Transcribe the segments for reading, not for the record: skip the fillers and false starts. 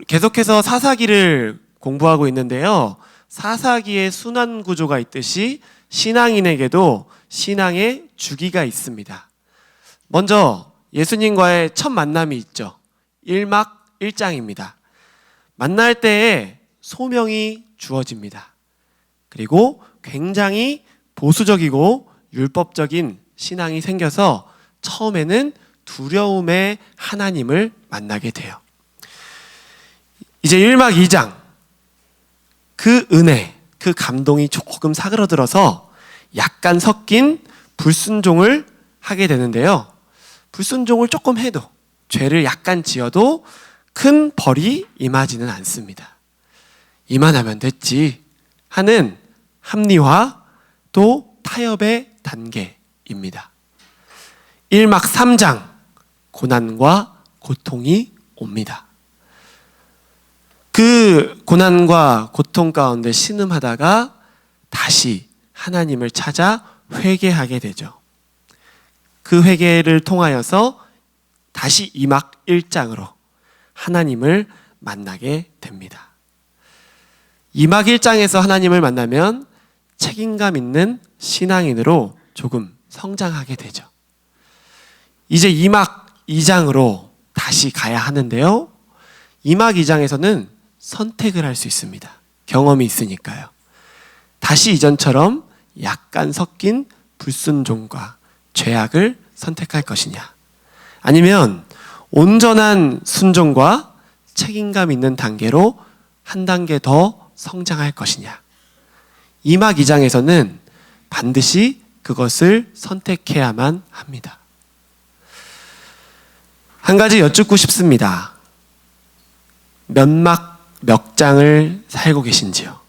계속해서 사사기를 공부하고 있는데요. 사사기의 순환 구조가 있듯이 신앙인에게도 신앙의 주기가 있습니다. 먼저 예수님과의 첫 만남이 있죠. 1막 1장입니다. 만날 때에 소명이 주어집니다. 그리고 굉장히 보수적이고 율법적인 신앙이 생겨서 처음에는 두려움의 하나님을 만나게 돼요. 이제 1막 2장, 그 은혜, 그 감동이 조금 사그러들어서 약간 섞인 불순종을 하게 되는데요. 불순종을 조금 해도, 죄를 약간 지어도 큰 벌이 임하지는 않습니다. 이만하면 됐지 하는 합리화 또 타협의 단계입니다. 1막 3장, 고난과 고통이 옵니다. 그 고난과 고통 가운데 신음하다가 다시 하나님을 찾아 회개하게 되죠. 그 회개를 통하여서 다시 2막 1장으로 하나님을 만나게 됩니다. 2막 1장에서 하나님을 만나면 책임감 있는 신앙인으로 조금 성장하게 되죠. 이제 2막 2장으로 다시 가야 하는데요. 2막 2장에서는 선택을 할 수 있습니다. 경험이 있으니까요. 다시 이전처럼 약간 섞인 불순종과 죄악을 선택할 것이냐, 아니면 온전한 순종과 책임감 있는 단계로 한 단계 더 성장할 것이냐. 2막 2장에서는 반드시 그것을 선택해야만 합니다. 한 가지 여쭙고 싶습니다. 몇 막 몇 장을 살고 계신지요?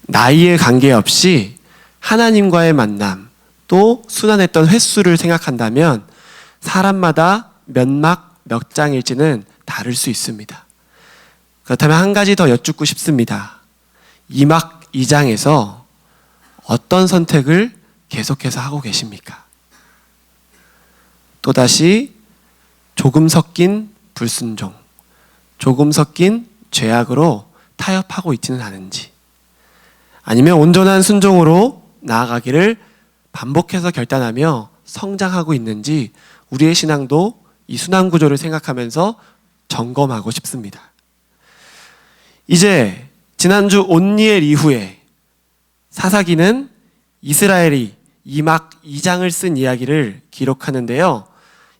나이에 관계없이 하나님과의 만남, 또 순환했던 횟수를 생각한다면 사람마다 몇 막 몇 장일지는 다를 수 있습니다. 그렇다면 한 가지 더 여쭙고 싶습니다. 2막 2장에서 어떤 선택을 계속해서 하고 계십니까? 또다시 조금 섞인 불순종, 조금 섞인 죄악으로 타협하고 있지는 않은지, 아니면 온전한 순종으로 나아가기를 반복해서 결단하며 성장하고 있는지 우리의 신앙도 이 순환 구조를 생각하면서 점검하고 싶습니다. 이제 지난주 온니엘 이후에 사사기는 이스라엘이 2막 2장을 쓴 이야기를 기록하는데요.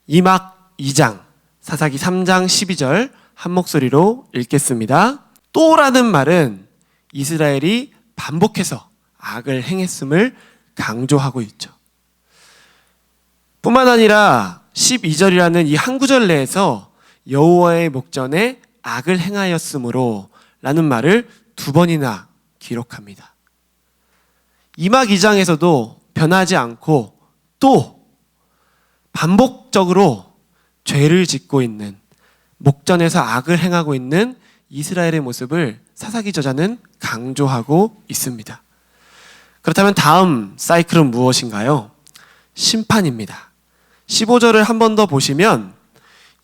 2막 2장, 사사기 3장 12절 한 목소리로 읽겠습니다. 또라는 말은 이스라엘이 반복해서 악을 행했음을 강조하고 있죠. 뿐만 아니라 12절이라는 이 한 구절 내에서 여호와의 목전에 악을 행하였으므로 라는 말을 두 번이나 기록합니다. 2막 2장에서도 변하지 않고 또 반복적으로 죄를 짓고 있는, 목전에서 악을 행하고 있는 이스라엘의 모습을 사사기 저자는 강조하고 있습니다. 그렇다면 다음 사이클은 무엇인가요? 심판입니다. 15절을 한 번 더 보시면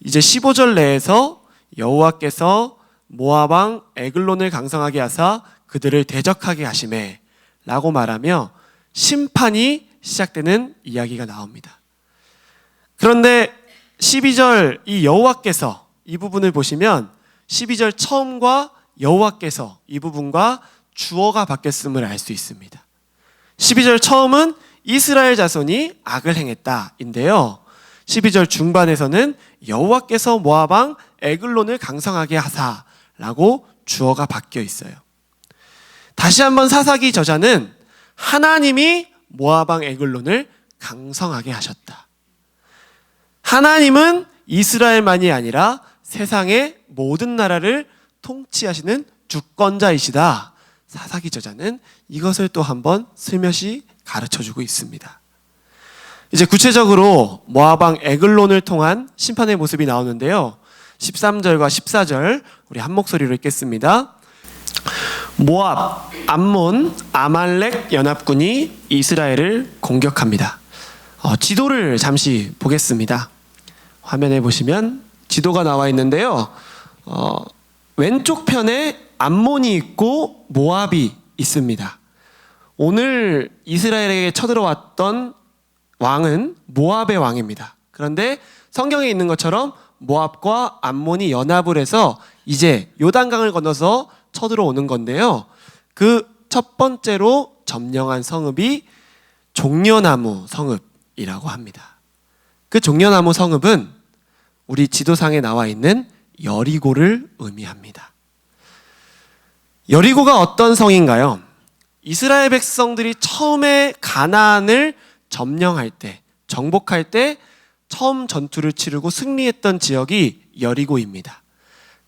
이제 15절 내에서 여호와께서 모압 왕 에글론을 강성하게 하사 그들을 대적하게 하시매 라고 말하며 심판이 시작되는 이야기가 나옵니다. 그런데 12절 이 여호와께서 이 부분을 보시면 12절 처음과 여호와께서 이 부분과 주어가 바뀌었음을 알 수 있습니다. 12절 처음은 이스라엘 자손이 악을 행했다 인데요. 12절 중반에서는 여호와께서 모압 왕 에글론을 강성하게 하사라고 주어가 바뀌어 있어요. 다시 한번 사사기 저자는 하나님이 모압 왕 에글론을 강성하게 하셨다. 하나님은 이스라엘만이 아니라 세상의 모든 나라를 통치하시는 주권자이시다. 사사기 저자는 이것을 또 한번 슬며시 가르쳐주고 있습니다. 이제 구체적으로 모압 왕 에글론을 통한 심판의 모습이 나오는데요. 13절과 14절 우리 한 목소리로 읽겠습니다. 모압, 암몬, 아말렉 연합군이 이스라엘을 공격합니다. 지도를 잠시 보겠습니다. 화면에 보시면 지도가 나와 있는데요. 왼쪽 편에 암몬이 있고 모압이 있습니다. 오늘 이스라엘에게 쳐들어왔던 왕은 모압의 왕입니다. 그런데 성경에 있는 것처럼 모압과 암몬이 연합을 해서 이제 요단강을 건너서 쳐들어오는 건데요. 그 첫 번째로 점령한 성읍이 종려나무 성읍이라고 합니다. 그 종려나무 성읍은 우리 지도상에 나와 있는 여리고를 의미합니다. 여리고가 어떤 성인가요? 이스라엘 백성들이 처음에 가나안을 점령할 때, 정복할 때 처음 전투를 치르고 승리했던 지역이 여리고입니다.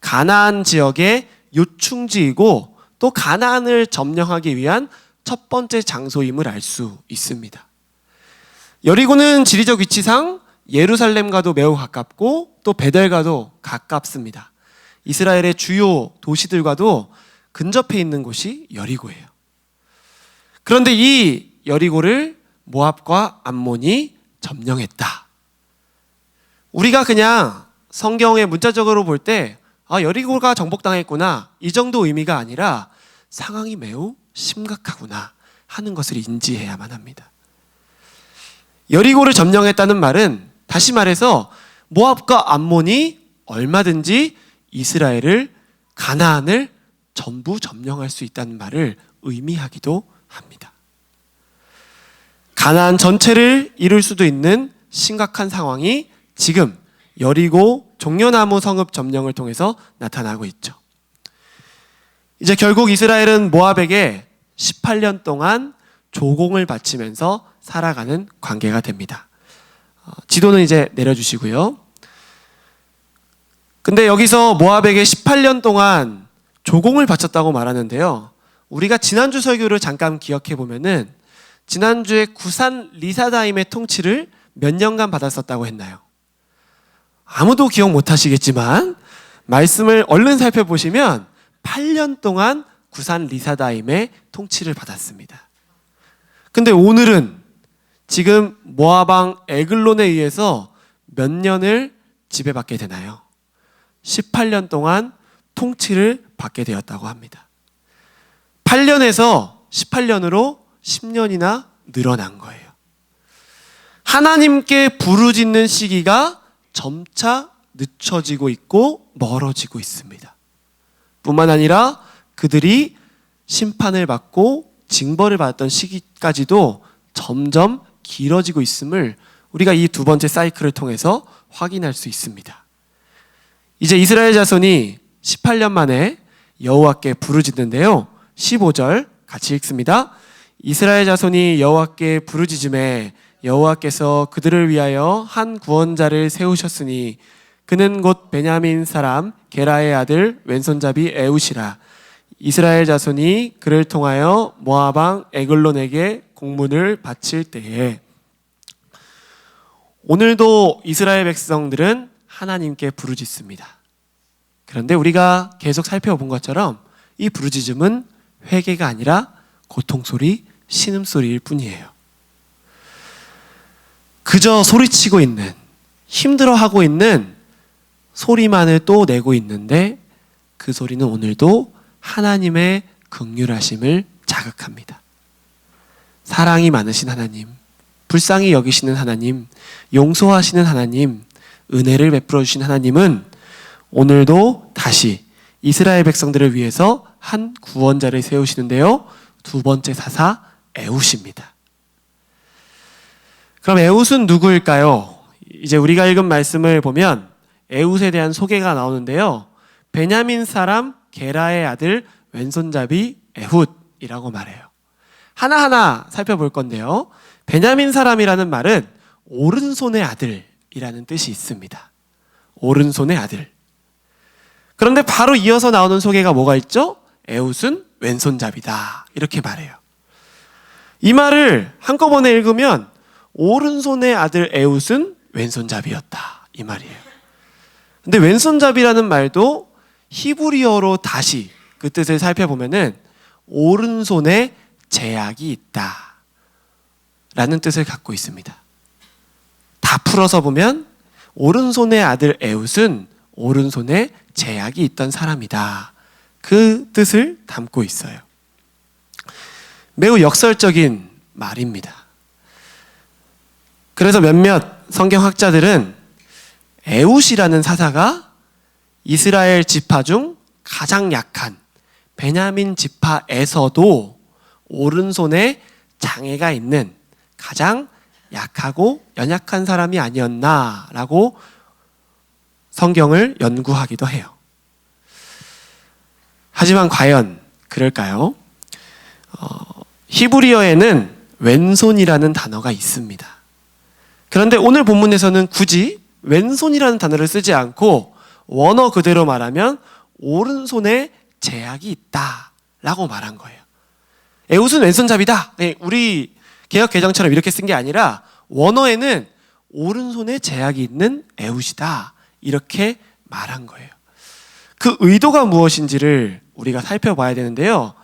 가나안 지역의 요충지이고 또 가나안을 점령하기 위한 첫 번째 장소임을 알 수 있습니다. 여리고는 지리적 위치상 예루살렘과도 매우 가깝고 또 베델과도 가깝습니다. 이스라엘의 주요 도시들과도 근접해 있는 곳이 여리고예요. 그런데 이 여리고를 모압과 암몬이 점령했다. 우리가 그냥 성경에 문자적으로 볼 때 여리고가 정복당했구나 이 정도 의미가 아니라 상황이 매우 심각하구나 하는 것을 인지해야만 합니다. 여리고를 점령했다는 말은 다시 말해서 모압과 암몬이 얼마든지 이스라엘을 가나안을 전부 점령할 수 있다는 말을 의미하기도 합니다. 가나안 전체를 이룰 수도 있는 심각한 상황이 지금 여리고 종려나무 성읍 점령을 통해서 나타나고 있죠. 이제 결국 이스라엘은 모압에게 18년 동안 조공을 바치면서 살아가는 관계가 됩니다. 지도는 이제 내려주시고요. 근데 여기서 모압에게 18년 동안 조공을 바쳤다고 말하는데요. 우리가 지난주 설교를 잠깐 기억해 보면은 지난주에 구산 리사다임의 통치를 몇 년간 받았었다고 했나요? 아무도 기억 못 하시겠지만 말씀을 얼른 살펴보시면 8년 동안 구산 리사다임의 통치를 받았습니다. 근데 오늘은 지금 모압왕 에글론에 의해서 몇 년을 지배받게 되나요? 18년 동안 통치를 받게 되었다고 합니다. 8년에서 18년으로 10년이나 늘어난 거예요. 하나님께 부르짖는 시기가 점차 늦춰지고 있고 멀어지고 있습니다. 뿐만 아니라 그들이 심판을 받고 징벌을 받았던 시기까지도 점점 길어지고 있음을 우리가 이 두 번째 사이클을 통해서 확인할 수 있습니다. 이제 이스라엘 자손이 18년 만에 여호와께 부르짖는데요. 15절 같이 읽습니다. 이스라엘 자손이 여호와께 부르짖음에 여호와께서 그들을 위하여 한 구원자를 세우셨으니 그는 곧 베냐민 사람 게라의 아들 왼손잡이 에웃이라. 이스라엘 자손이 그를 통하여 모압 왕 에글론에게 공문을 바칠 때에. 오늘도 이스라엘 백성들은 하나님께 부르짖습니다. 그런데 우리가 계속 살펴본 것처럼 이 부르짖음은 회개가 아니라 고통소리, 신음소리일 뿐이에요. 그저 소리치고 있는, 힘들어하고 있는 소리만을 또 내고 있는데 그 소리는 오늘도 하나님의 긍휼하심을 자극합니다. 사랑이 많으신 하나님, 불쌍히 여기시는 하나님, 용서하시는 하나님, 은혜를 베풀어 주신 하나님은 오늘도 다시 이스라엘 백성들을 위해서 한 구원자를 세우시는데요. 두 번째 사사 에웃입니다. 그럼 에웃은 누구일까요? 이제 우리가 읽은 말씀을 보면 에웃에 대한 소개가 나오는데요. 베냐민 사람 게라의 아들 왼손잡이 에훗이라고 말해요. 하나하나 살펴볼 건데요. 베냐민 사람이라는 말은 오른손의 아들이라는 뜻이 있습니다. 오른손의 아들. 그런데 바로 이어서 나오는 소개가 뭐가 있죠? 에훗은 왼손잡이다. 이렇게 말해요. 이 말을 한꺼번에 읽으면 오른손의 아들 에훗은 왼손잡이였다. 이 말이에요. 근데 왼손잡이라는 말도 히브리어로 다시 그 뜻을 살펴보면은 오른손에 제약이 있다. 라는 뜻을 갖고 있습니다. 다 풀어서 보면 오른손의 아들 에훗은 오른손에 제약이 있던 사람이다. 그 뜻을 담고 있어요. 매우 역설적인 말입니다. 그래서 몇몇 성경학자들은 에훗이라는 사사가 이스라엘 지파 중 가장 약한 베냐민 지파에서도 오른손에 장애가 있는 가장 약하고 연약한 사람이 아니었나라고 성경을 연구하기도 해요. 하지만 과연 그럴까요? 히브리어에는 왼손이라는 단어가 있습니다. 그런데 오늘 본문에서는 굳이 왼손이라는 단어를 쓰지 않고 원어 그대로 말하면 오른손에 제약이 있다라고 말한 거예요. 에훗은 왼손잡이다. 네, 우리 개역 개정처럼 이렇게 쓴 게 아니라 원어에는 오른손에 제약이 있는 에훗이다. 이렇게 말한 거예요. 그 의도가 무엇인지를 우리가 살펴봐야 되는데요.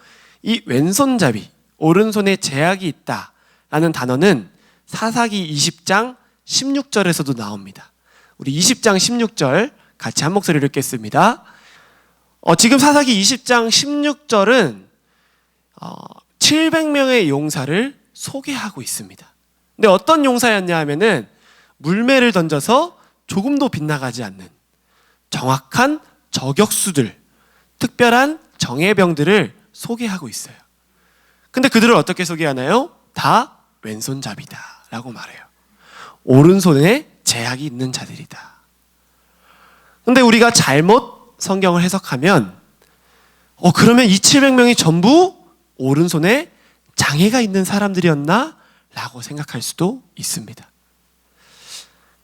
이 왼손잡이, 오른손에 제약이 있다라는 단어는 사사기 20장 16절에서도 나옵니다. 우리 20장 16절 같이 한 목소리를 읽겠습니다. 지금 사사기 20장 16절은 700명의 용사를 소개하고 있습니다. 근데 어떤 용사였냐 하면은 물매를 던져서 조금도 빗나가지 않는 정확한 저격수들, 특별한 정예병들을 소개하고 있어요. 근데 그들을 어떻게 소개하나요? 다 왼손잡이다 라고 말해요. 오른손에 제약이 있는 자들이다. 근데 우리가 잘못 성경을 해석하면 그러면 이 700명이 전부 오른손에 장애가 있는 사람들이었나? 라고 생각할 수도 있습니다.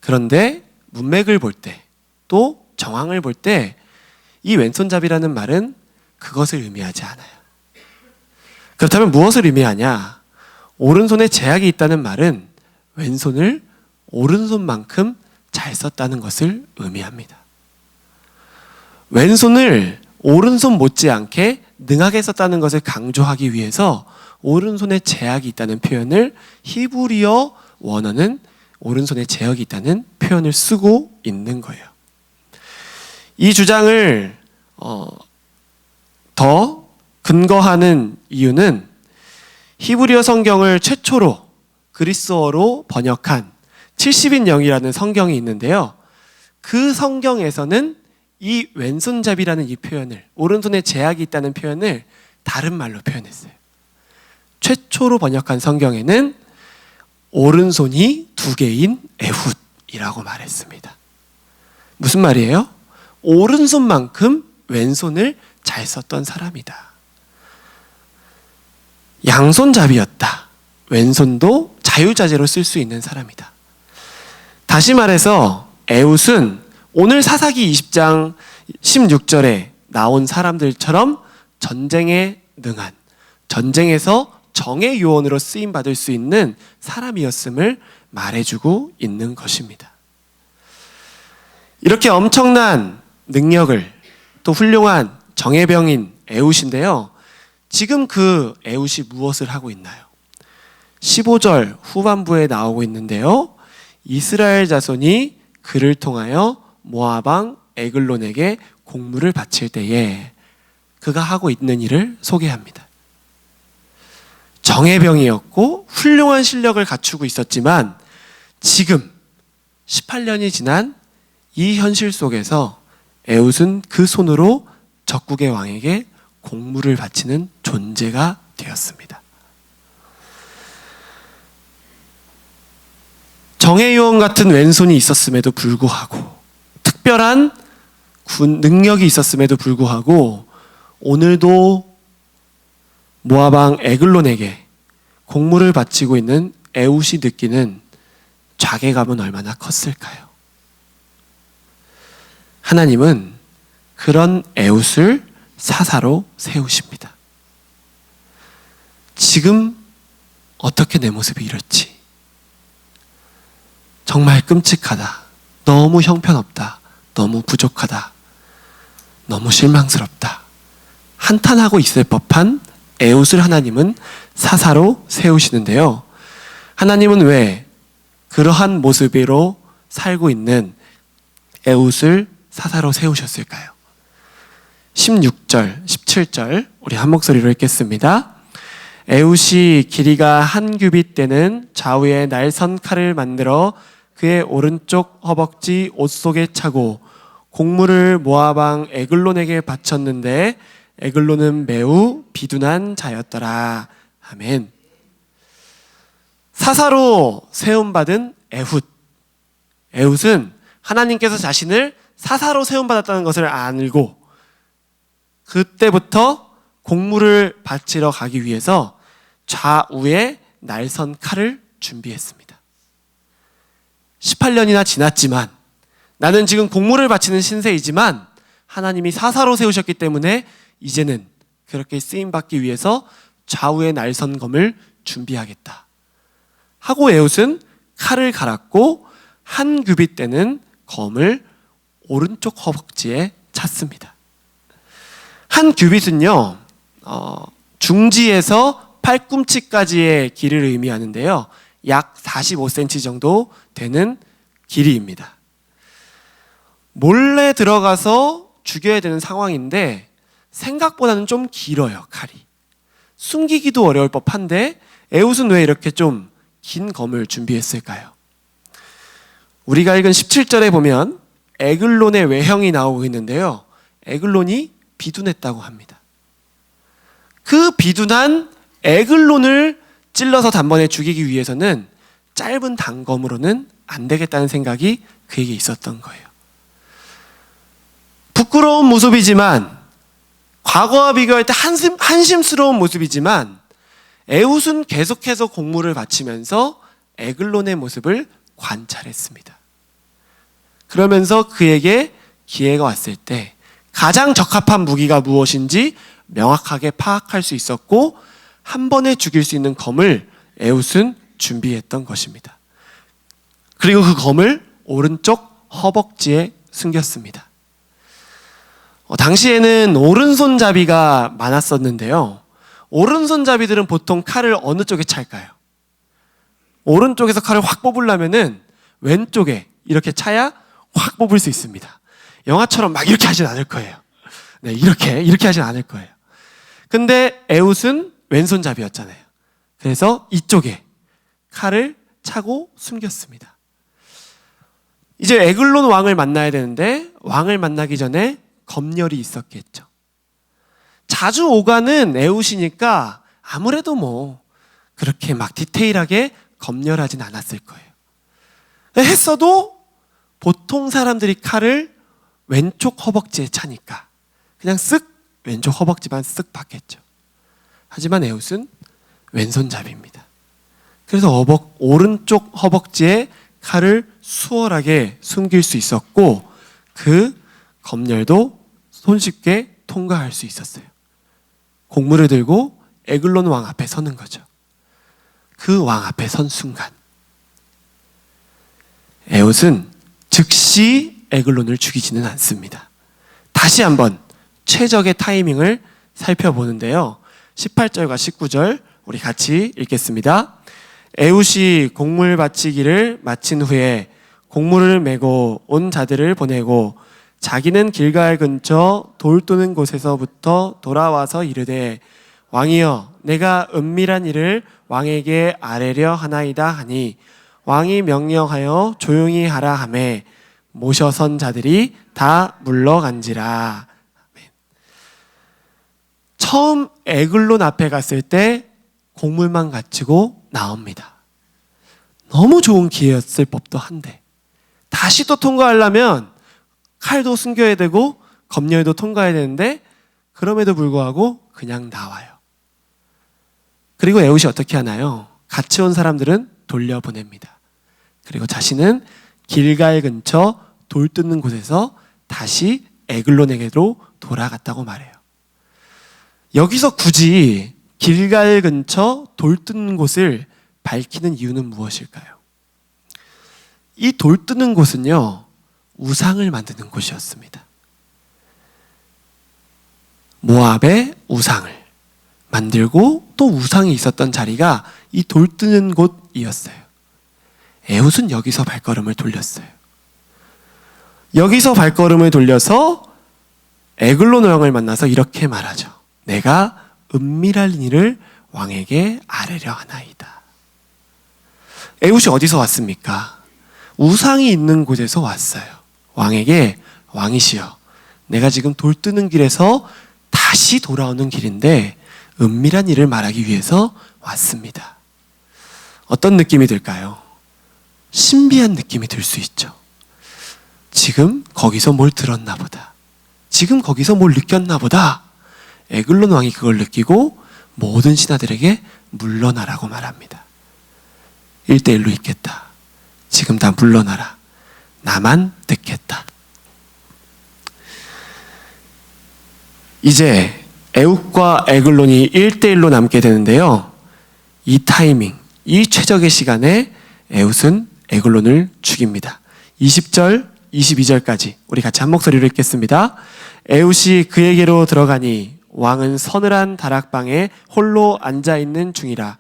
그런데 문맥을 볼 때, 또 정황을 볼 때 이 왼손잡이라는 말은 그것을 의미하지 않아요. 그렇다면 무엇을 의미하냐? 오른손에 제약이 있다는 말은 왼손을 오른손만큼 잘 썼다는 것을 의미합니다. 왼손을 오른손 못지않게 능하게 썼다는 것을 강조하기 위해서 오른손에 제약이 있다는 표현을 히브리어 원어는 오른손에 제약이 있다는 표현을 쓰고 있는 거예요. 이 주장을 더 근거하는 이유는 히브리어 성경을 최초로 그리스어로 번역한 70인영이라는 성경이 있는데요. 그 성경에서는 이 왼손잡이라는 이 표현을, 오른손에 제약이 있다는 표현을 다른 말로 표현했어요. 최초로 번역한 성경에는 오른손이 2개인 에훗이라고 말했습니다. 무슨 말이에요? 오른손만큼 왼손을 잘 썼던 사람이다. 양손잡이였다. 왼손도 자유자재로 쓸 수 있는 사람이다. 다시 말해서 에훗은 오늘 사사기 20장 16절에 나온 사람들처럼 전쟁에 능한, 전쟁에서 정예 요원으로 쓰임받을 수 있는 사람이었음을 말해주고 있는 것입니다. 이렇게 엄청난 능력을, 또 훌륭한 정예병인 에훗인데요. 지금 그 에훗이 무엇을 하고 있나요? 15절 후반부에 나오고 있는데요. 이스라엘 자손이 그를 통하여 모압 왕 에글론에게 공물을 바칠 때에 그가 하고 있는 일을 소개합니다. 정예병이었고 훌륭한 실력을 갖추고 있었지만 지금 18년이 지난 이 현실 속에서 에훗은 그 손으로 적국의 왕에게 공물을 바치는 존재가 되었습니다. 정예요원 같은 왼손이 있었음에도 불구하고, 특별한 능력이 있었음에도 불구하고 오늘도 모압 왕 에글론에게 공물을 바치고 있는 에훗이 느끼는 자괴감은 얼마나 컸을까요? 하나님은 그런 에훗을 사사로 세우십니다. 지금 어떻게 내 모습이 이렇지? 정말 끔찍하다. 너무 형편없다. 너무 부족하다. 너무 실망스럽다. 한탄하고 있을 법한 에훗을 하나님은 사사로 세우시는데요. 하나님은 왜 그러한 모습으로 살고 있는 에훗을 사사로 세우셨을까요? 16절, 17절 우리 한 목소리로 읽겠습니다. 에훗이 길이가 한 규빗 되는 좌우에 날선 칼을 만들어 그의 오른쪽 허벅지 옷 속에 차고 곡물을 모압 왕 에글론에게 바쳤는데 에글론은 매우 비둔한 자였더라. 아멘. 사사로 세움받은 에훗. 에훗은 하나님께서 자신을 사사로 세움받았다는 것을 알고 그때부터 곡물을 바치러 가기 위해서 좌우에 날선 칼을 준비했습니다. 18년이나 지났지만 나는 지금 곡물을 바치는 신세이지만 하나님이 사사로 세우셨기 때문에 이제는 그렇게 쓰임받기 위해서 좌우에 날선 검을 준비하겠다 하고 에훗은 칼을 갈았고 한 규빗 되는 검을 오른쪽 허벅지에 찼습니다. 한 규빗은요, 중지에서 팔꿈치까지의 길이를 의미하는데요, 약 45cm 정도 되는 길이입니다. 몰래 들어가서 죽여야 되는 상황인데 생각보다는 좀 길어요, 칼이. 숨기기도 어려울 법한데 에훗은 왜 이렇게 좀 긴 검을 준비했을까요? 우리가 읽은 17절에 보면 에글론의 외형이 나오고 있는데요, 에글론이 비둔했다고 합니다. 그 비둔한 에글론을 찔러서 단번에 죽이기 위해서는 짧은 단검으로는 안 되겠다는 생각이 그에게 있었던 거예요. 부끄러운 모습이지만, 과거와 비교할 때 한심스러운 모습이지만 에훗은 계속해서 곡물을 바치면서 에글론의 모습을 관찰했습니다. 그러면서 그에게 기회가 왔을 때 가장 적합한 무기가 무엇인지 명확하게 파악할 수 있었고 한 번에 죽일 수 있는 검을 에훗은 준비했던 것입니다. 그리고 그 검을 오른쪽 허벅지에 숨겼습니다. 당시에는 오른손잡이가 많았었는데요, 오른손잡이들은 보통 칼을 어느 쪽에 찰까요? 오른쪽에서 칼을 확 뽑으려면은 왼쪽에 이렇게 차야 확 뽑을 수 있습니다. 영화처럼 막 이렇게 하진 않을 거예요. 네, 이렇게 하진 않을 거예요. 근데 에훗은 왼손잡이였잖아요. 그래서 이쪽에 칼을 차고 숨겼습니다. 이제 에글론 왕을 만나야 되는데 왕을 만나기 전에 검열이 있었겠죠. 자주 오가는 에훗이니까 아무래도 그렇게 막 디테일하게 검열하진 않았을 거예요. 했어도 보통 사람들이 칼을 왼쪽 허벅지에 차니까 그냥 쓱 왼쪽 허벅지만 쓱 봤겠죠. 하지만 에훗은 왼손잡이입니다. 그래서 오른쪽 허벅지에 칼을 수월하게 숨길 수 있었고 그 검열도 손쉽게 통과할 수 있었어요. 곡물을 들고 에글론 왕 앞에 서는 거죠. 그 왕 앞에 선 순간 에훗은 즉시 에글론을 죽이지는 않습니다. 다시 한번 최적의 타이밍을 살펴보는데요, 18절과 19절 우리 같이 읽겠습니다. 에훗이 곡물 바치기를 마친 후에 곡물을 메고 온 자들을 보내고 자기는 길갈 근처 돌 뜨는 곳에서부터 돌아와서 이르되 왕이여 내가 은밀한 일을 왕에게 아뢰려 하나이다 하니 왕이 명령하여 조용히 하라 하매 모셔선 자들이 다 물러간지라. 처음 에글론 앞에 갔을 때 곡물만 갖추고 나옵니다. 너무 좋은 기회였을 법도 한데 다시 또 통과하려면 칼도 숨겨야 되고 검열도 통과해야 되는데 그럼에도 불구하고 그냥 나와요. 그리고 에훗이 어떻게 하나요? 같이 온 사람들은 돌려보냅니다. 그리고 자신은 길갈 근처 돌 뜯는 곳에서 다시 에글론에게로 돌아갔다고 말해요. 여기서 굳이 길갈 근처 돌 뜯는 곳을 밝히는 이유는 무엇일까요? 이 돌 뜯는 곳은요, 우상을 만드는 곳이었습니다. 모압의 우상을 만들고 또 우상이 있었던 자리가 이 돌 뜯는 곳이었어요. 에훗은 여기서 발걸음을 돌렸어요. 여기서 발걸음을 돌려서 에글론 왕을 만나서 이렇게 말하죠. 내가 은밀한 일을 왕에게 아뢰려 하나이다. 에훗이 어디서 왔습니까? 우상이 있는 곳에서 왔어요. 왕에게 왕이시여, 내가 지금 돌 뜨는 길에서 다시 돌아오는 길인데 은밀한 일을 말하기 위해서 왔습니다. 어떤 느낌이 들까요? 신비한 느낌이 들 수 있죠. 지금 거기서 뭘 들었나 보다. 지금 거기서 뭘 느꼈나 보다. 에글론 왕이 그걸 느끼고 모든 신하들에게 물러나라고 말합니다. 1대1로 있겠다. 지금 다 물러나라. 나만 듣겠다. 이제 에훗과 에글론이 1대1로 남게 되는데요. 이 타이밍, 이 최적의 시간에 에훗은 에글론을 죽입니다. 20절, 22절까지 우리 같이 한 목소리로 읽겠습니다. 에훗이 그에게로 들어가니 왕은 서늘한 다락방에 홀로 앉아있는 중이라.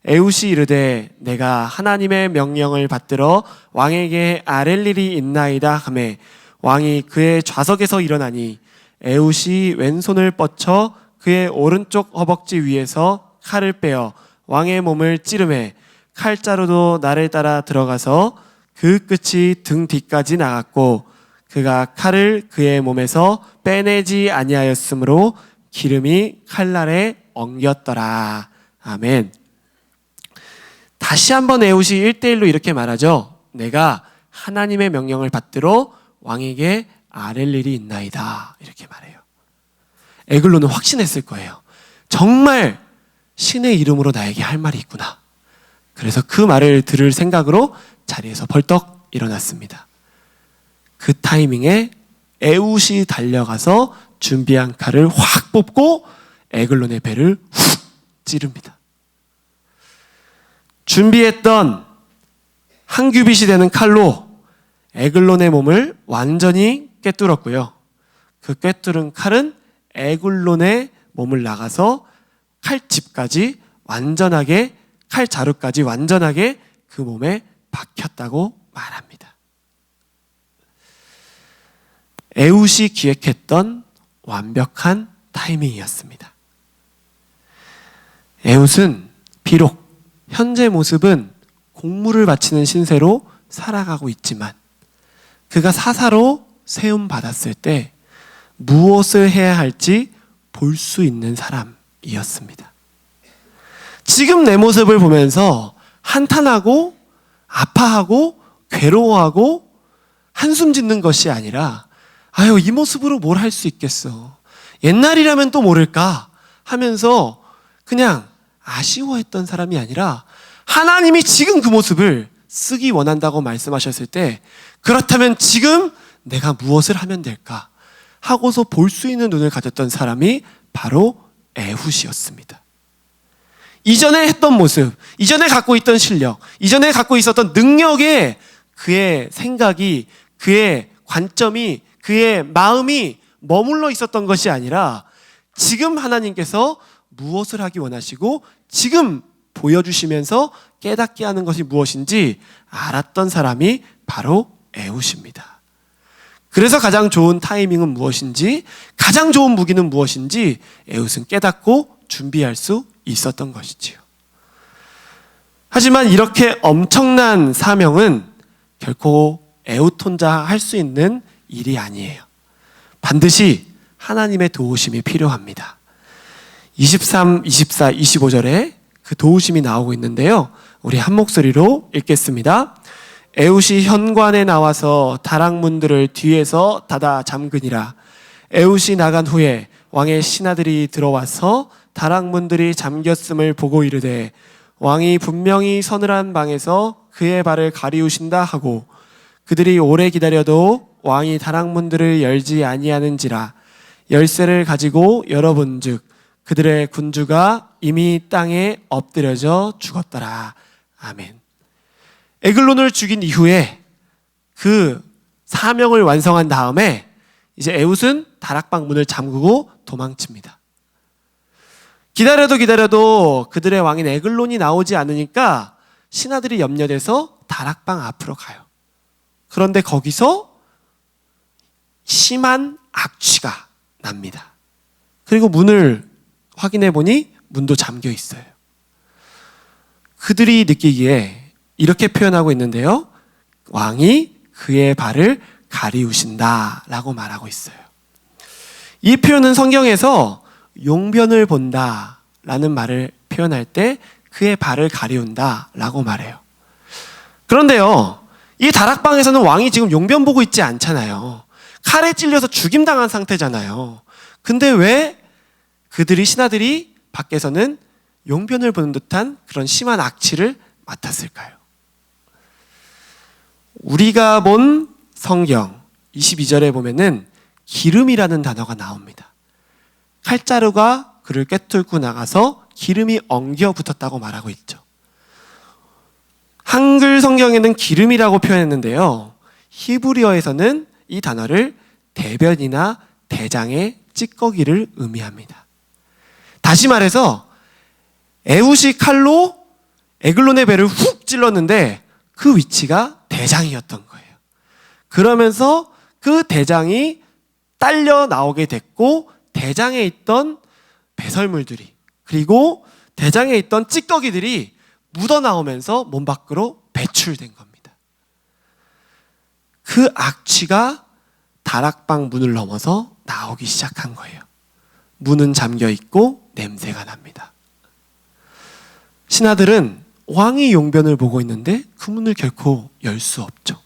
에훗이 이르되 내가 하나님의 명령을 받들어 왕에게 아랠 일이 있나이다 하매 왕이 그의 좌석에서 일어나니 에훗이 왼손을 뻗쳐 그의 오른쪽 허벅지 위에서 칼을 빼어 왕의 몸을 찌르매 칼자루도 나를 따라 들어가서 그 끝이 등 뒤까지 나갔고 그가 칼을 그의 몸에서 빼내지 아니하였으므로 기름이 칼날에 엉겼더라. 아멘. 다시 한번 에훗이 1대1로 이렇게 말하죠. 내가 하나님의 명령을 받들어 왕에게 아랠 일이 있나이다. 이렇게 말해요. 에글론은 확신했을 거예요. 정말 신의 이름으로 나에게 할 말이 있구나. 그래서 그 말을 들을 생각으로 자리에서 벌떡 일어났습니다. 그 타이밍에 에훗이 달려가서 준비한 칼을 확 뽑고 에글론의 배를 훅 찌릅니다. 준비했던 한 규빗이 되는 칼로 에글론의 몸을 완전히 꿰뚫었고요. 그 꿰뚫은 칼은 에글론의 몸을 나가서 칼집까지 완전하게, 칼자루까지 완전하게 그 몸에 박혔다고 말합니다. 에훗이 기획했던 완벽한 타이밍이었습니다. 에훗은 비록 현재 모습은 공물을 바치는 신세로 살아가고 있지만 그가 사사로 세움받았을 때 무엇을 해야 할지 볼 수 있는 사람이었습니다. 지금 내 모습을 보면서 한탄하고 아파하고 괴로워하고 한숨 짓는 것이 아니라 아유, 이 모습으로 뭘 할 수 있겠어. 옛날이라면 또 모를까 하면서 그냥 아쉬워했던 사람이 아니라 하나님이 지금 그 모습을 쓰기 원한다고 말씀하셨을 때 그렇다면 지금 내가 무엇을 하면 될까 하고서 볼 수 있는 눈을 가졌던 사람이 바로 에훗이었습니다. 이전에 했던 모습, 이전에 갖고 있던 실력, 이전에 갖고 있었던 능력에 그의 생각이, 그의 관점이, 그의 마음이 머물러 있었던 것이 아니라 지금 하나님께서 무엇을 하기 원하시고 지금 보여주시면서 깨닫게 하는 것이 무엇인지 알았던 사람이 바로 에훗입니다. 그래서 가장 좋은 타이밍은 무엇인지, 가장 좋은 무기는 무엇인지 에훗은 깨닫고 준비할 수 있었던 것이지요. 하지만 이렇게 엄청난 사명은 결코 에훗 혼자 할 수 있는 일이 아니에요. 반드시 하나님의 도우심이 필요합니다. 23, 24, 25절에 그 도우심이 나오고 있는데요. 우리 한 목소리로 읽겠습니다. 에훗이 현관에 나와서 다락문들을 뒤에서 닫아 잠그니라. 에훗이 나간 후에 왕의 신하들이 들어와서 다락문들이 잠겼음을 보고 이르되 왕이 분명히 서늘한 방에서 그의 발을 가리우신다 하고 그들이 오래 기다려도 왕이 다락문들을 열지 아니하는지라 열쇠를 가지고 열어본즉 그들의 군주가 이미 땅에 엎드려져 죽었더라. 아멘. 에글론을 죽인 이후에 그 사명을 완성한 다음에 이제 에훗은 다락방 문을 잠그고 도망칩니다. 기다려도 그들의 왕인 에글론이 나오지 않으니까 신하들이 염려돼서 다락방 앞으로 가요. 그런데 거기서 심한 악취가 납니다. 그리고 문을 확인해 보니 문도 잠겨 있어요. 그들이 느끼기에 이렇게 표현하고 있는데요. 왕이 그의 발을 가리우신다 라고 말하고 있어요. 이 표현은 성경에서 용변을 본다 라는 말을 표현할 때 그의 발을 가리운다 라고 말해요. 그런데요, 이 다락방에서는 왕이 지금 용변 보고 있지 않잖아요. 칼에 찔려서 죽임당한 상태잖아요. 근데 왜 그들이, 신하들이 밖에서는 용변을 보는 듯한 그런 심한 악취를 맡았을까요? 우리가 본 성경 22절에 보면은 기름이라는 단어가 나옵니다. 칼자루가 그를 꿰뚫고 나가서 기름이 엉겨 붙었다고 말하고 있죠. 한글 성경에는 기름이라고 표현했는데요. 히브리어에서는 이 단어를 대변이나 대장의 찌꺼기를 의미합니다. 다시 말해서 에훗이 칼로 에글론의 배를 훅 찔렀는데 그 위치가 대장이었던 거예요. 그러면서 그 대장이 딸려 나오게 됐고 대장에 있던 배설물들이 그리고 대장에 있던 찌꺼기들이 묻어나오면서 몸 밖으로 배출된 겁니다. 그 악취가 다락방 문을 넘어서 나오기 시작한 거예요. 문은 잠겨 있고 냄새가 납니다. 신하들은 왕이 용변을 보고 있는데 그 문을 결코 열 수 없죠.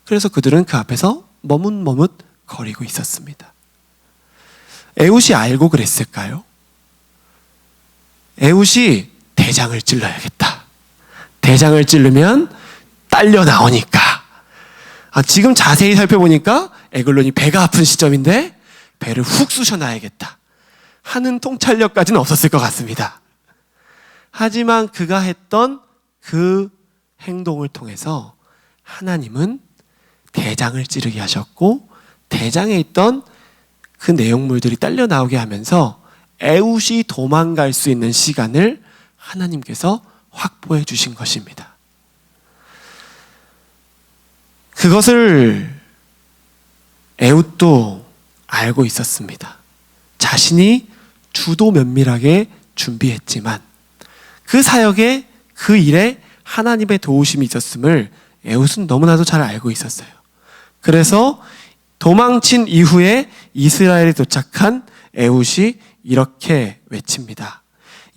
그래서 그들은 그 앞에서 머뭇머뭇 거리고 있었습니다. 에훗이 알고 그랬을까요? 에훗이 대장을 찔러야겠다. 대장을 찌르면 딸려 나오니까. 지금 자세히 살펴보니까 에글론이 배가 아픈 시점인데 배를 훅 쑤셔놔야겠다 하는 통찰력까지는 없었을 것 같습니다. 하지만 그가 했던 그 행동을 통해서 하나님은 대장을 찌르게 하셨고 대장에 있던 그 내용물들이 딸려 나오게 하면서 에훗이 도망갈 수 있는 시간을 하나님께서 확보해 주신 것입니다. 그것을 에훗도 알고 있었습니다. 자신이 주도 면밀하게 준비했지만 그 사역에 그 일에 하나님의 도우심이 있었음을 에훗은 너무나도 잘 알고 있었어요. 그래서 도망친 이후에 이스라엘에 도착한 에훗이 이렇게 외칩니다.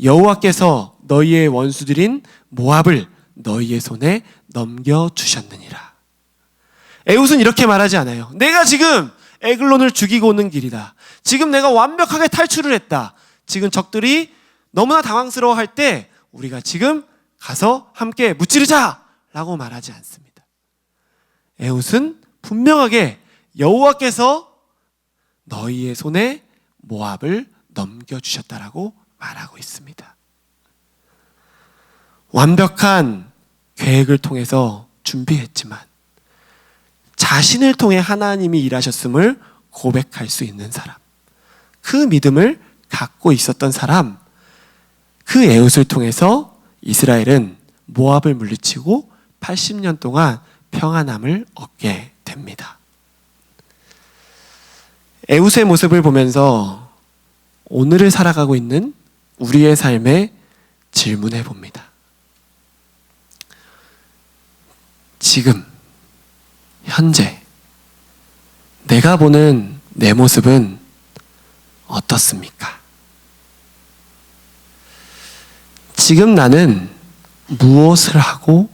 여호와께서 너희의 원수들인 모압을 너희의 손에 넘겨주셨느니라. 에훗은 이렇게 말하지 않아요. 내가 지금 에글론을 죽이고 오는 길이다. 지금 내가 완벽하게 탈출을 했다. 지금 적들이 너무나 당황스러워할 때 우리가 지금 가서 함께 무찌르자 라고 말하지 않습니다. 에훗은 분명하게 여호와께서 너희의 손에 모압을 넘겨주셨다라고 말하고 있습니다. 완벽한 계획을 통해서 준비했지만 자신을 통해 하나님이 일하셨음을 고백할 수 있는 사람, 그 믿음을 갖고 있었던 사람, 그 에훗을 통해서 이스라엘은 모압을 물리치고 80년 동안 평안함을 얻게 됩니다. 에훗의 모습을 보면서 오늘을 살아가고 있는 우리의 삶에 질문해 봅니다. 지금, 현재, 내가 보는 내 모습은 어떻습니까? 지금 나는 무엇을 하고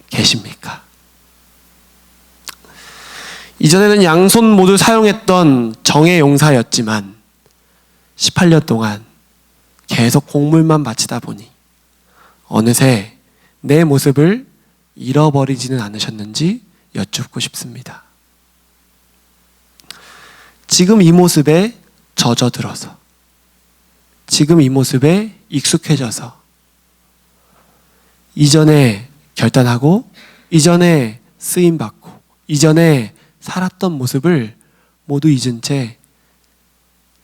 계십니까? 이전에는 양손 모두 사용했던 정의 용사였지만 18년 동안 계속 곡물만 바치다 보니 어느새 내 모습을 잃어버리지는 않으셨는지 여쭙고 싶습니다. 지금 이 모습에 젖어들어서, 지금 이 모습에 익숙해져서 이전에 결단하고 이전에 쓰임받고 이전에 살았던 모습을 모두 잊은 채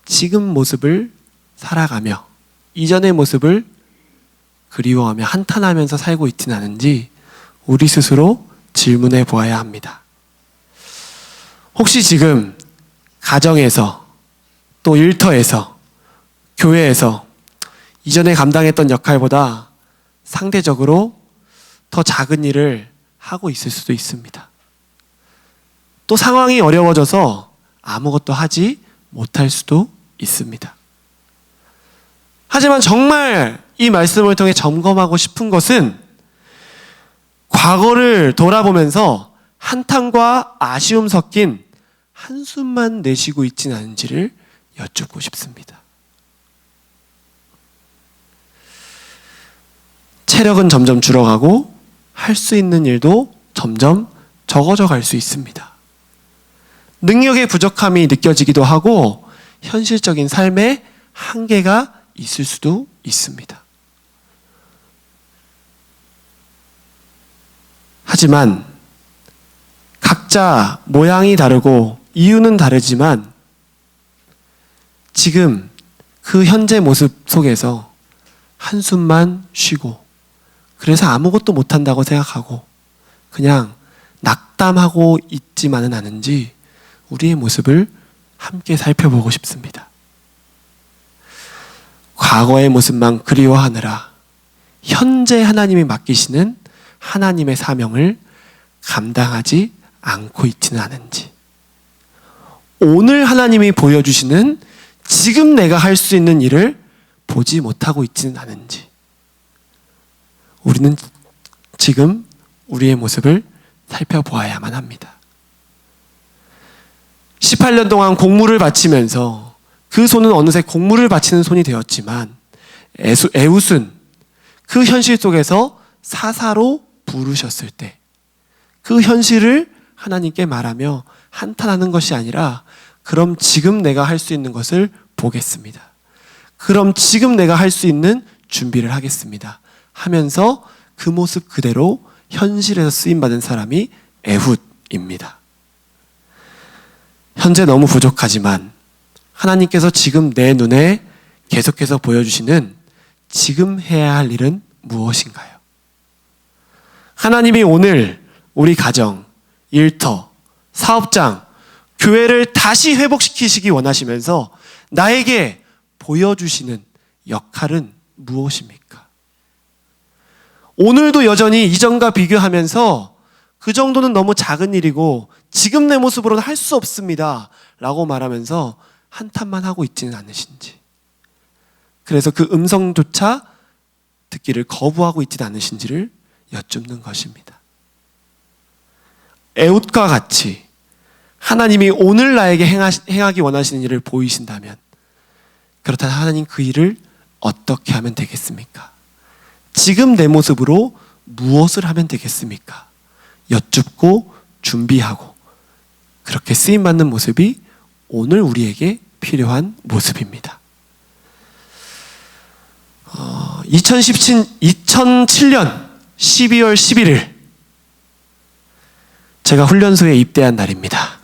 지금 모습을 살아가며 이전의 모습을 그리워하며 한탄하면서 살고 있지는 않은지 우리 스스로 질문해 보아야 합니다. 혹시 지금 가정에서, 또 일터에서, 교회에서 이전에 감당했던 역할보다 상대적으로 더 작은 일을 하고 있을 수도 있습니다. 또 상황이 어려워져서 아무것도 하지 못할 수도 있습니다. 하지만 정말 이 말씀을 통해 점검하고 싶은 것은 과거를 돌아보면서 한탄과 아쉬움 섞인 한숨만 내쉬고 있지는 않은지를 여쭙고 싶습니다. 체력은 점점 줄어가고 할 수 있는 일도 점점 적어져 갈 수 있습니다. 능력의 부족함이 느껴지기도 하고 현실적인 삶에 한계가 있을 수도 있습니다. 하지만 각자 모양이 다르고 이유는 다르지만 지금 그 현재 모습 속에서 한숨만 쉬고 그래서 아무것도 못한다고 생각하고 그냥 낙담하고 있지만은 않은지 우리의 모습을 함께 살펴보고 싶습니다. 과거의 모습만 그리워하느라 현재 하나님이 맡기시는 하나님의 사명을 감당하지 않고 있지는 않은지, 오늘 하나님이 보여주시는 지금 내가 할 수 있는 일을 보지 못하고 있지는 않은지, 우리는 지금 우리의 모습을 살펴보아야만 합니다. 18년 동안 공물을 바치면서 그 손은 어느새 공물을 바치는 손이 되었지만 에훗은 그 현실 속에서 사사로 부르셨을 때 그 현실을 하나님께 말하며 한탄하는 것이 아니라 그럼 지금 내가 할 수 있는 것을 보겠습니다. 그럼 지금 내가 할 수 있는 준비를 하겠습니다. 하면서 그 모습 그대로 현실에서 쓰임받은 사람이 에훗입니다. 현재 너무 부족하지만 하나님께서 지금 내 눈에 계속해서 보여주시는 지금 해야 할 일은 무엇인가요? 하나님이 오늘 우리 가정, 일터, 사업장, 교회를 다시 회복시키시기 원하시면서 나에게 보여주시는 역할은 무엇입니까? 오늘도 여전히 이전과 비교하면서 그 정도는 너무 작은 일이고 지금 내 모습으로는 할 수 없습니다 라고 말하면서 한탄만 하고 있지는 않으신지, 그래서 그 음성조차 듣기를 거부하고 있지는 않으신지를 여쭙는 것입니다. 에훗과 같이 하나님이 오늘 나에게 행하기 원하시는 일을 보이신다면 그렇다면 하나님 그 일을 어떻게 하면 되겠습니까? 지금 내 모습으로 무엇을 하면 되겠습니까? 여쭙고 준비하고 그렇게 쓰임받는 모습이 오늘 우리에게 필요한 모습입니다. 2007년 12월 11일 제가 훈련소에 입대한 날입니다.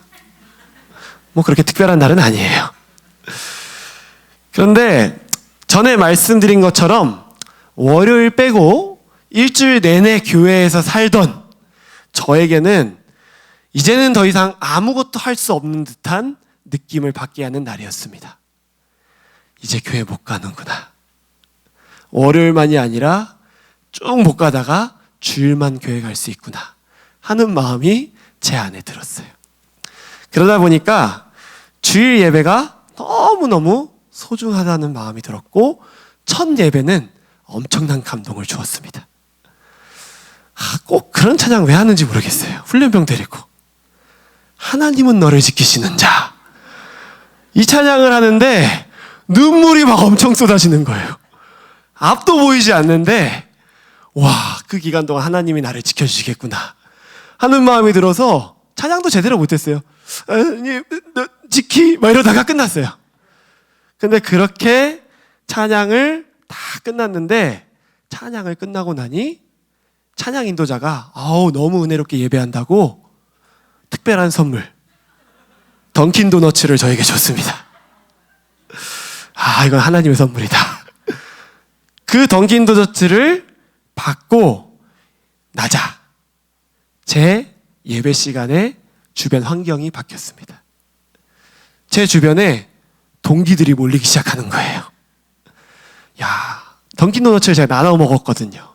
뭐 그렇게 특별한 날은 아니에요. 그런데 전에 말씀드린 것처럼 월요일 빼고 일주일 내내 교회에서 살던 저에게는 이제는 더 이상 아무것도 할 수 없는 듯한 느낌을 받게 하는 날이었습니다. 이제 교회 못 가는구나. 월요일만이 아니라 쭉 못 가다가 주일만 교회 갈 수 있구나 하는 마음이 제 안에 들었어요. 그러다 보니까 주일 예배가 너무너무 소중하다는 마음이 들었고 첫 예배는 엄청난 감동을 주었습니다. 꼭 그런 찬양 왜 하는지 모르겠어요. 훈련병 데리고 하나님은 너를 지키시는 자, 이 찬양을 하는데 눈물이 막 엄청 쏟아지는 거예요. 앞도 보이지 않는데 와, 그 기간 동안 하나님이 나를 지켜주시겠구나 하는 마음이 들어서 찬양도 제대로 못했어요. 하나님 너 지키 막 이러다가 끝났어요. 근데 그렇게 찬양을 다 끝났는데 찬양을 끝나고 나니 찬양 인도자가 너무 은혜롭게 예배한다고 특별한 선물 던킨 도너츠를 저에게 줬습니다. 이건 하나님의 선물이다. 그 던킨 도너츠를 받고 나자 제 예배 시간에 주변 환경이 바뀌었습니다. 제 주변에 동기들이 몰리기 시작하는 거예요. 야, 던킨도너츠를 제가 나눠 먹었거든요.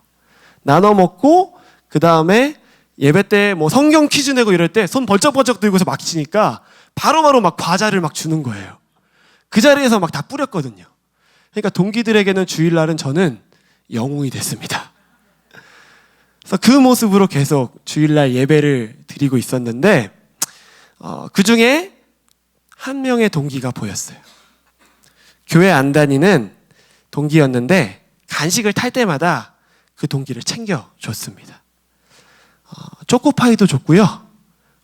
나눠 먹고 그 다음에 예배 때 뭐 성경 퀴즈 내고 이럴 때 손 벌쩍벌쩍 들고서 막 치니까 바로바로 막 과자를 막 주는 거예요. 그 자리에서 막 다 뿌렸거든요. 그러니까 동기들에게는 주일날은 저는 영웅이 됐습니다. 그래서 그 모습으로 계속 주일날 예배를 드리고 있었는데 그 중에 한 명의 동기가 보였어요. 교회 안 다니는 동기였는데 간식을 탈 때마다 그 동기를 챙겨줬습니다. 초코파이도 줬고요.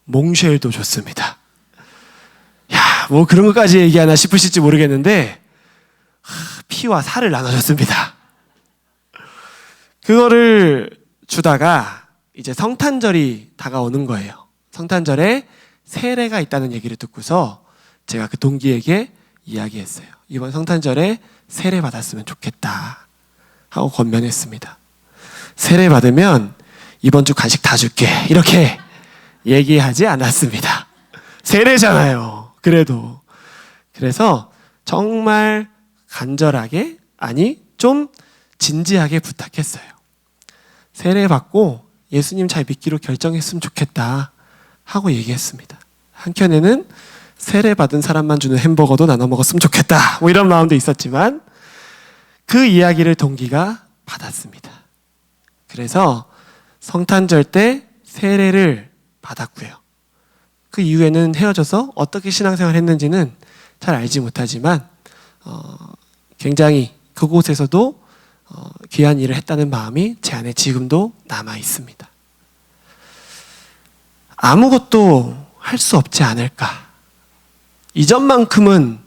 몽쉘도 줬습니다. 야, 뭐 그런 것까지 얘기하나 싶으실지 모르겠는데 피와 살을 나눠줬습니다. 그거를 주다가 이제 성탄절이 다가오는 거예요. 성탄절에 세례가 있다는 얘기를 듣고서 제가 그 동기에게 이야기했어요. 이번 성탄절에 세례 받았으면 좋겠다 하고 권면했습니다. 세례 받으면 이번 주 간식 다 줄게 이렇게 얘기하지 않았습니다. 세례잖아요. 그래서 정말 간절하게, 아니 좀 진지하게 부탁했어요. 세례 받고 예수님 잘 믿기로 결정했으면 좋겠다 하고 얘기했습니다. 한켠에는 세례 받은 사람만 주는 햄버거도 나눠 먹었으면 좋겠다 뭐 이런 마음도 있었지만 그 이야기를 동기가 받았습니다. 그래서 성탄절 때 세례를 받았고요. 그 이후에는 헤어져서 어떻게 신앙생활을 했는지는 잘 알지 못하지만 굉장히 그곳에서도 귀한 일을 했다는 마음이 제 안에 지금도 남아 있습니다. 아무것도 할 수 없지 않을까. 이전만큼은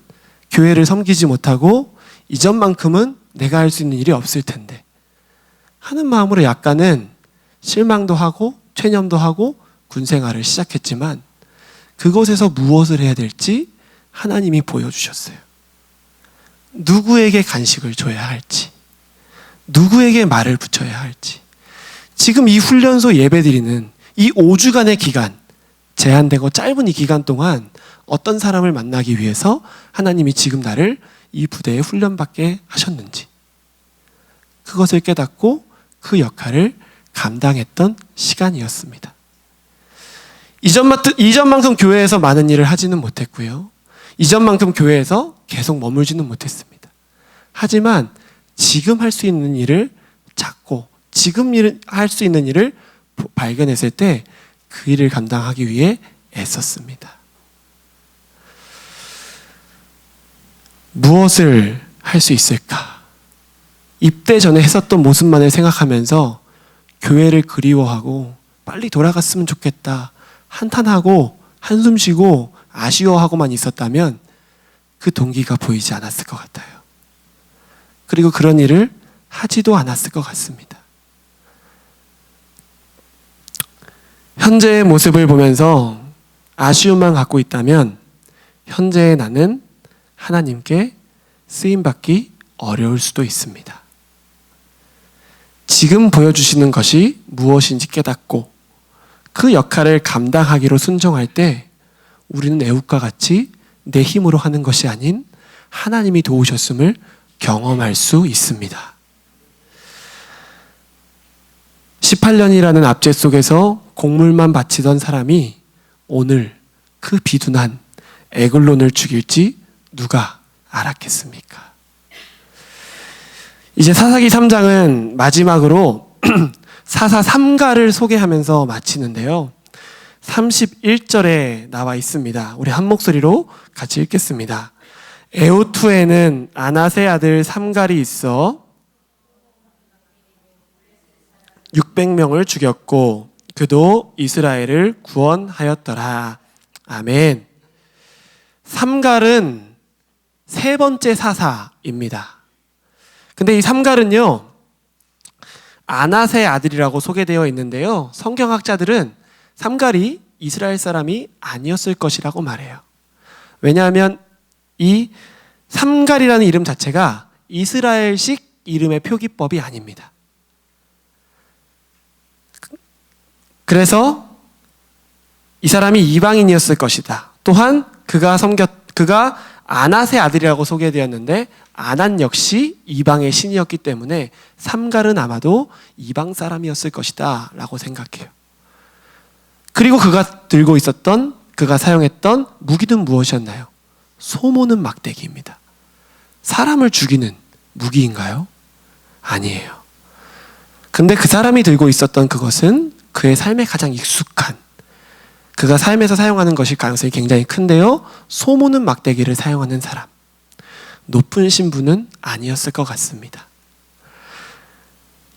교회를 섬기지 못하고 이전만큼은 내가 할 수 있는 일이 없을 텐데 하는 마음으로 약간은 실망도 하고 체념도 하고 군생활을 시작했지만 그곳에서 무엇을 해야 될지 하나님이 보여주셨어요. 누구에게 간식을 줘야 할지, 누구에게 말을 붙여야 할지. 지금 이 훈련소 예배드리는 이 5주간의 기간, 제한되고 짧은 이 기간 동안 어떤 사람을 만나기 위해서 하나님이 지금 나를 이 부대에 훈련받게 하셨는지 그것을 깨닫고 그 역할을 감당했던 시간이었습니다. 이전만큼 교회에서 많은 일을 하지는 못했고요. 이전만큼 교회에서 계속 머물지는 못했습니다. 하지만 지금 할 수 있는 일을 찾고 지금 할 수 있는 일을 발견했을 때 그 일을 감당하기 위해 애썼습니다. 무엇을 할 수 있을까? 입대 전에 했었던 모습만을 생각하면서 교회를 그리워하고 빨리 돌아갔으면 좋겠다. 한탄하고 한숨 쉬고 아쉬워하고만 있었다면 그 동기가 보이지 않았을 것 같아요. 그리고 그런 일을 하지도 않았을 것 같습니다. 현재의 모습을 보면서 아쉬움만 갖고 있다면 현재의 나는 하나님께 쓰임받기 어려울 수도 있습니다. 지금 보여주시는 것이 무엇인지 깨닫고 그 역할을 감당하기로 순종할 때 우리는 애국과 같이 내 힘으로 하는 것이 아닌 하나님이 도우셨음을 경험할 수 있습니다. 18년이라는 압제 속에서 곡물만 바치던 사람이 오늘 그 비둔한 에글론을 죽일지 누가 알았겠습니까? 이제 사사기 3장은 마지막으로 사사 3가를 소개하면서 마치는데요. 31절에 나와 있습니다. 우리 한 목소리로 같이 읽겠습니다. 에호투에는 아낫의 아들 삼갈이 있어 600명을 죽였고 그도 이스라엘을 구원하였더라. 아멘. 삼갈은 세 번째 사사입니다. 근데 이 삼갈은요, 아낫의 아들이라고 소개되어 있는데요. 성경학자들은 삼갈이 이스라엘 사람이 아니었을 것이라고 말해요. 왜냐하면 이 삼갈이라는 이름 자체가 이스라엘식 이름의 표기법이 아닙니다. 그래서 이 사람이 이방인이었을 것이다. 또한 그가 그가 아낫의 아들이라고 소개되었는데 아낫 역시 이방의 신이었기 때문에 삼갈은 아마도 이방 사람이었을 것이다 라고 생각해요. 그리고 그가 사용했던 무기는 무엇이었나요? 소모는 막대기입니다. 사람을 죽이는 무기인가요? 아니에요. 근데 그 사람이 들고 있었던 그것은 그의 삶에 가장 익숙한, 그가 삶에서 사용하는 것일 가능성이 굉장히 큰데요. 소모는 막대기를 사용하는 사람. 높은 신분은 아니었을 것 같습니다.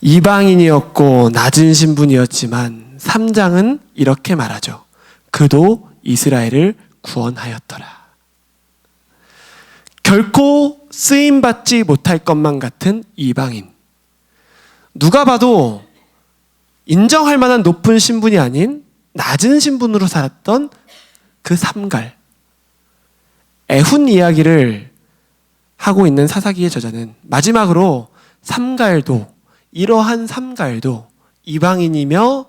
이방인이었고 낮은 신분이었지만 3장은 이렇게 말하죠. 그도 이스라엘을 구원하였더라. 결코 쓰임받지 못할 것만 같은 이방인. 누가 봐도 인정할 만한 높은 신분이 아닌 낮은 신분으로 살았던 그 삼갈. 애훈 이야기를 하고 있는 사사기의 저자는 마지막으로 이러한 삼갈도 이방인이며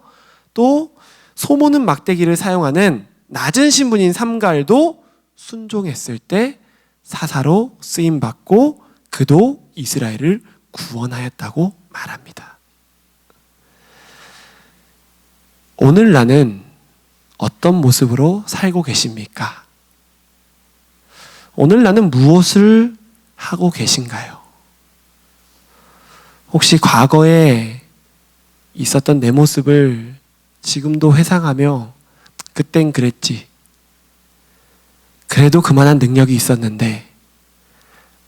또 소모는 막대기를 사용하는 낮은 신분인 삼갈도 순종했을 때 사사로 쓰임받고 그도 이스라엘을 구원하였다고 말합니다. 오늘 나는 어떤 모습으로 살고 계십니까? 오늘 나는 무엇을 하고 계신가요? 혹시 과거에 있었던 내 모습을 지금도 회상하며 그땐 그랬지. 그래도 그만한 능력이 있었는데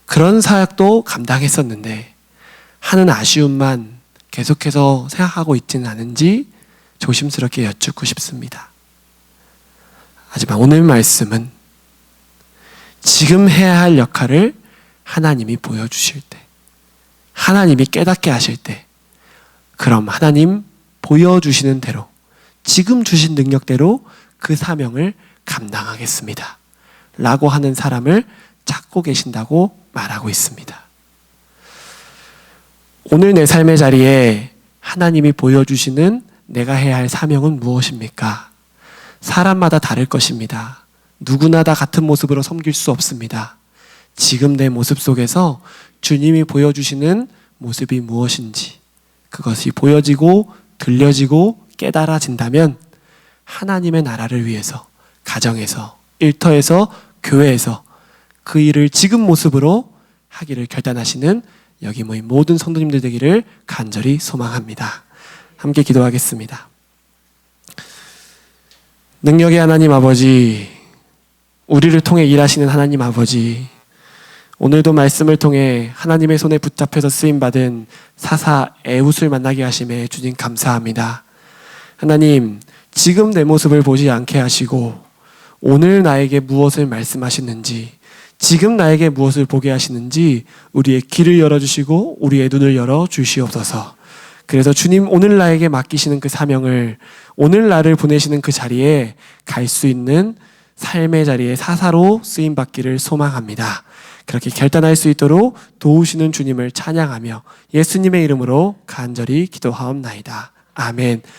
그런 사역도 감당했었는데 하는 아쉬움만 계속해서 생각하고 있지는 않은지 조심스럽게 여쭙고 싶습니다. 하지만 오늘 말씀은 지금 해야 할 역할을 하나님이 보여주실 때, 하나님이 깨닫게 하실 때, 그럼 하나님 보여주시는 대로 지금 주신 능력대로 그 사명을 감당하겠습니다 라고 하는 사람을 찾고 계신다고 말하고 있습니다. 오늘 내 삶의 자리에 하나님이 보여주시는 내가 해야 할 사명은 무엇입니까? 사람마다 다를 것입니다. 누구나 다 같은 모습으로 섬길 수 없습니다. 지금 내 모습 속에서 주님이 보여주시는 모습이 무엇인지 그것이 보여지고 들려지고 깨달아진다면 하나님의 나라를 위해서 가정에서, 일터에서, 교회에서 그 일을 지금 모습으로 하기를 결단하시는 여기 모인 모든 성도님들 되기를 간절히 소망합니다. 함께 기도하겠습니다. 능력의 하나님 아버지, 우리를 통해 일하시는 하나님 아버지, 오늘도 말씀을 통해 하나님의 손에 붙잡혀서 쓰임받은 사사 에훗을 만나게 하심에 주님 감사합니다. 하나님, 지금 내 모습을 보지 않게 하시고 오늘 나에게 무엇을 말씀하시는지, 지금 나에게 무엇을 보게 하시는지 우리의 귀를 열어주시고 우리의 눈을 열어주시옵소서. 그래서 주님 오늘 나에게 맡기시는 그 사명을, 오늘 나를 보내시는 그 자리에 갈 수 있는 삶의 자리에 사사로 쓰임받기를 소망합니다. 그렇게 결단할 수 있도록 도우시는 주님을 찬양하며 예수님의 이름으로 간절히 기도하옵나이다. 아멘.